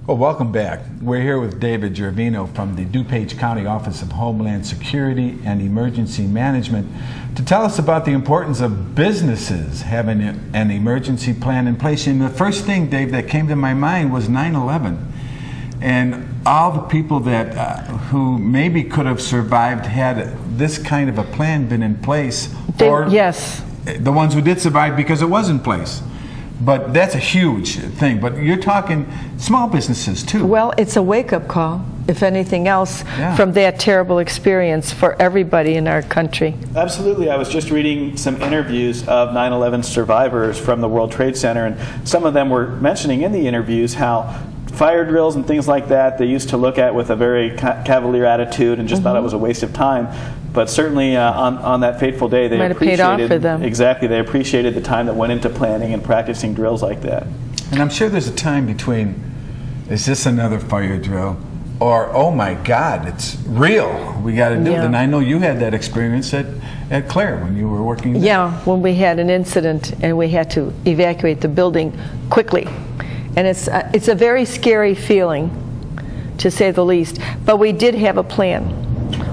Well, welcome back. We're here with David Gervino from the DuPage County Office of Homeland Security and Emergency Management to tell us about the importance of businesses having an emergency plan in place. And the first thing, Dave, that came to my mind was 9/11. And all the people that who maybe could have survived had this kind of a plan been in place. Yes. The ones who did survive because it was in place. But that's a huge thing. But you're talking small businesses too. Well, it's a wake-up call, if anything else, Yeah. from that terrible experience for everybody in our country. Absolutely. I was just reading some interviews of 9/11 survivors from the World Trade Center, and some of them were mentioning in the interviews how fire drills and things like that they used to look at with a very cavalier attitude and just thought it was a waste of time. But certainly on that fateful day, they Might have paid off for them. Exactly. They appreciated the time that went into planning and practicing drills like that. And I'm sure there's a time between, is this another fire drill? Or, oh my God, it's real. We got to do it. And I know you had that experience at Claire when you were working there. Yeah, when we had an incident and we had to evacuate the building quickly. And it's a very scary feeling, to say the least. But we did have a plan.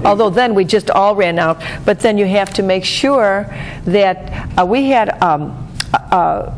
Although then we just all ran out. But then you have to make sure that we had a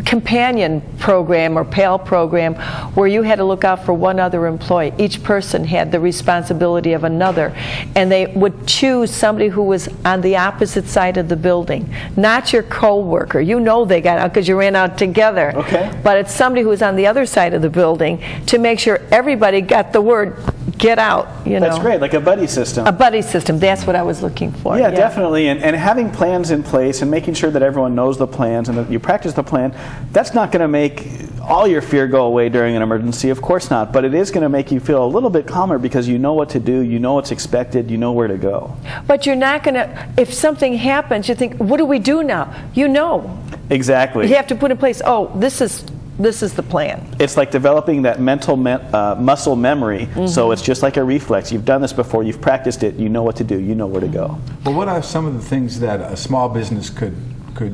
companion program or PAL program where you had to look out for one other employee. Each person had the responsibility of another, and they would choose somebody who was on the opposite side of the building, not your co-worker. You know they got out because you ran out together. Okay. But it's somebody who was on the other side of the building to make sure everybody got the word, get out, you know. That's great, like a buddy system. A buddy system, that's what I was looking for. Yeah, definitely. And having plans in place and making sure that everyone knows the plans and that you practice the plan, that's not going to make all your fear go away during an emergency, of course not, but it is going to make you feel a little bit calmer because you know what to do, you know what's expected, you know where to go. But you're not going to, if something happens, you think, what do we do now? You know. Exactly. You have to put in place, oh, this is the plan. It's like developing that mental muscle memory, so it's just like a reflex. You've done this before, you've practiced it, you know what to do, you know where to go. Well, what are some of the things that a small business could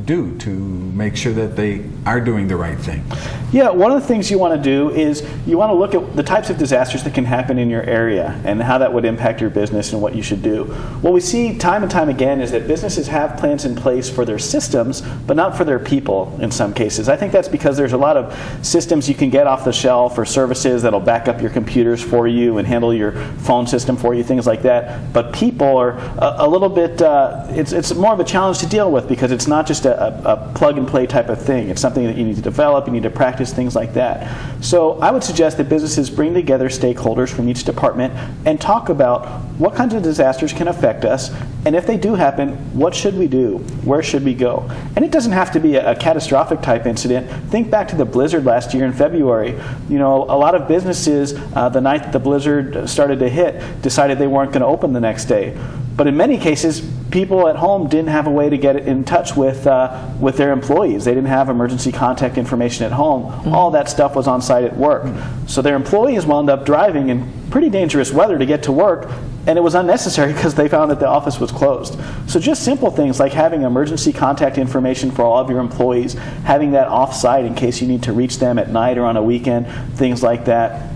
do to make sure that they are doing the right thing? Yeah, one of the things you want to do is you want to look at the types of disasters that can happen in your area and how that would impact your business and what you should do. What we see time and time again is that businesses have plans in place for their systems, but not for their people in some cases. I think that's because there's a lot of systems you can get off the shelf or services that'll back up your computers for you and handle your phone system for you, things like that. But people are a little bit, it's more of a challenge to deal with because it's not just a plug-and-play type of thing. It's something that you need to develop, you need to practice, things like that. So I would suggest that businesses bring together stakeholders from each department and talk about what kinds of disasters can affect us, and if they do happen, what should we do? Where should we go? And it doesn't have to be a catastrophic type incident. Think back to the blizzard last year in February. You know, a lot of businesses, the night that the blizzard started to hit, decided they weren't going to open the next day. But in many cases, people at home didn't have a way to get in touch with their employees. They didn't have emergency contact information at home. All that stuff was on site at work. So their employees wound up driving in pretty dangerous weather to get to work, and it was unnecessary because they found that the office was closed. So just simple things like having emergency contact information for all of your employees, having that off-site in case you need to reach them at night or on a weekend, things like that.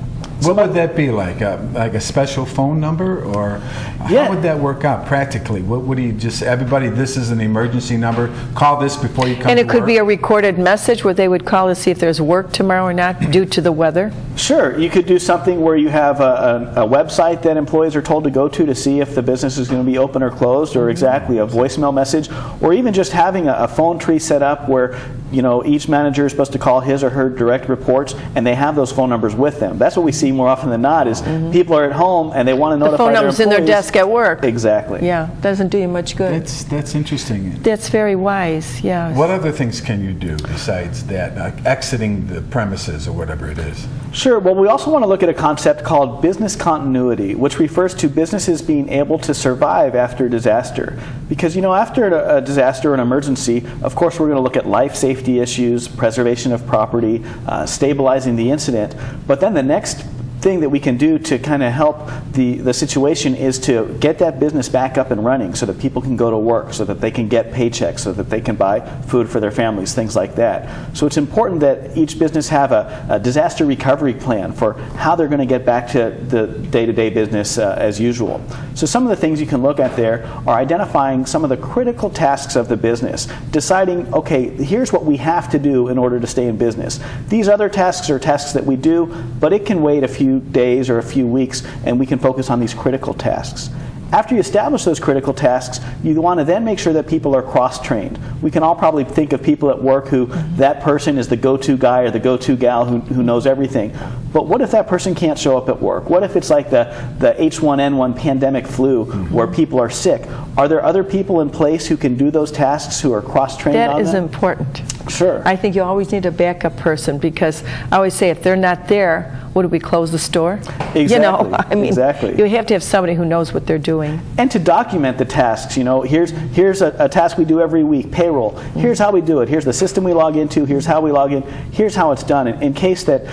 What would that be like? Like a special phone number, or how would that work out practically? What would you just, everybody, this is an emergency number, call this before you come to work? And it could be a recorded message where they would call to see if there's work tomorrow or not due to the weather? Sure. You could do something where you have a website that employees are told to go to see if the business is going to be open or closed, or exactly a voicemail message, or even just having a phone tree set up where, you know, each manager is supposed to call his or her direct reports, and they have those phone numbers with them. That's what we see more often than not is people are at home and they want to notify the phone their numbers employees. in their desk at work. Exactly. Yeah, doesn't do you much good. That's interesting. That's very wise, yeah. What other things can you do besides that, exiting the premises or whatever it is? Sure. Well, we also want to look at a concept called business continuity, which refers to businesses being able to survive after a disaster. Because, you know, after a disaster or an emergency, of course, we're going to look at life safety issues, preservation of property, stabilizing the incident. But then the next thing that we can do to kind of help the situation is to get that business back up and running so that people can go to work, so that they can get paychecks, so that they can buy food for their families, things like that. So it's important that each business have a disaster recovery plan for how they're going to get back to the day-to-day business as usual. So some of the things you can look at there are identifying some of the critical tasks of the business, deciding, okay, here's what we have to do in order to stay in business. These other tasks are tasks that we do, but it can wait a few days or a few weeks, and we can focus on these critical tasks. After you establish those critical tasks, you want to then make sure that people are cross-trained. We can all probably think of people at work who that person is the go-to guy or the go-to gal who knows everything. But what if that person can't show up at work? What if it's like the H1N1 pandemic flu where people are sick? Are there other people in place who can do those tasks, who are cross-trained on them? That is important. Sure. I think you always need a backup person, because I always say if they're not there, what do we close the store? Exactly. You know, I mean, exactly. You have to have somebody who knows what they're doing. And to document the tasks, you know, here's a task we do every week, payroll. Here's how we do it. Here's the system we log into. Here's how we log in. Here's how it's done. In case that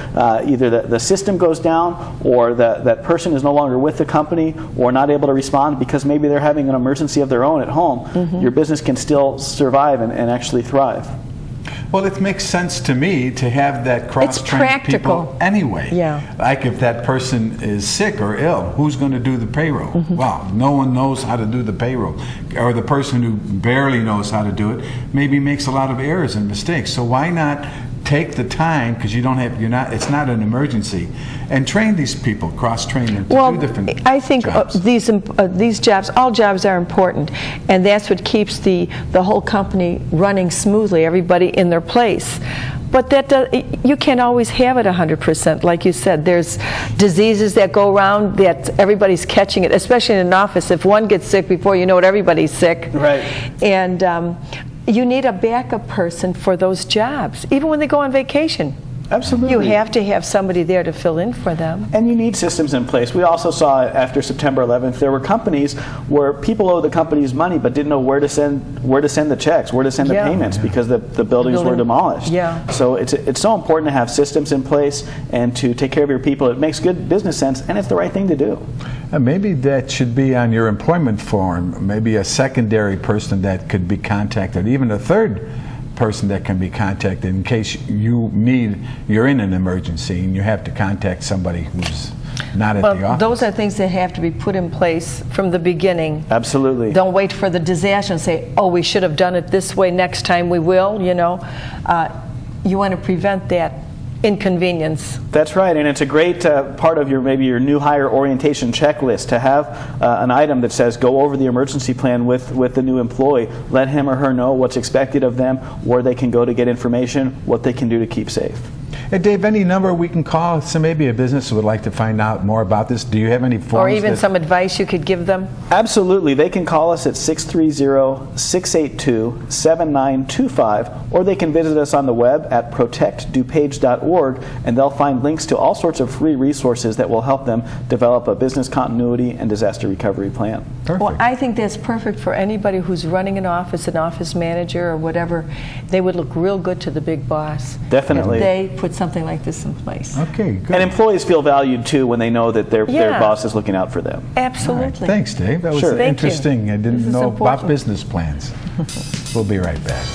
either the system goes down, or that person is no longer with the company, or not able to respond because maybe they're having an emergency of their own at home, your business can still survive and actually thrive. Well, it makes sense to me to have that cross-trained people anyway. Yeah. Like if that person is sick or ill, who's going to do the payroll? Well, no one knows how to do the payroll. Or the person who barely knows how to do it maybe makes a lot of errors and mistakes. So why not take the time, because it's not an emergency, and train these people, cross-train them to do different I think jobs. these jobs, all jobs are important, and that's what keeps the whole company running smoothly, everybody in their place. But you can't always have it 100%. Like you said, there's diseases that go around that everybody's catching it, especially in an office. If one gets sick, before you know it, everybody's sick. Right. And you need a backup person for those jobs, even when they go on vacation. Absolutely. You have to have somebody there to fill in for them. And you need systems in place. We also saw after September 11th, there were companies where people owe the companies money but didn't know where to send the checks, where to send the payments, because the buildings were demolished. Yeah. So it's so important to have systems in place and to take care of your people. It makes good business sense, and it's the right thing to do. And maybe that should be on your employment form, maybe a secondary person that could be contacted, even a third person that can be contacted in case you're in an emergency and you have to contact somebody who's not at the office. Those are things that have to be put in place from the beginning. Absolutely. Don't wait for the disaster and say, oh, we should have done it this way, next time we will, you know. You want to prevent that inconvenience. That's right, and it's a great part of maybe your new hire orientation checklist to have an item that says go over the emergency plan with the new employee. Let him or her know what's expected of them, where they can go to get information, what they can do to keep safe. Hey, Dave, any number we can call? So maybe a business would like to find out more about this. Do you have any forms? Or even some advice you could give them? Absolutely. They can call us at 630-682-7925, or they can visit us on the web at protectdupage.org, and they'll find links to all sorts of free resources that will help them develop a business continuity and disaster recovery plan. Perfect. Well, I think that's perfect for anybody who's running an office manager or whatever. They would look real good to the big boss. Definitely. If they put something like this in place. Okay, good. And employees feel valued too when they know that their boss is looking out for them. Absolutely. All right. Thanks, Dave. That was Sure. Thank you. interesting. I didn't This is know about important. business plans. We'll be right back.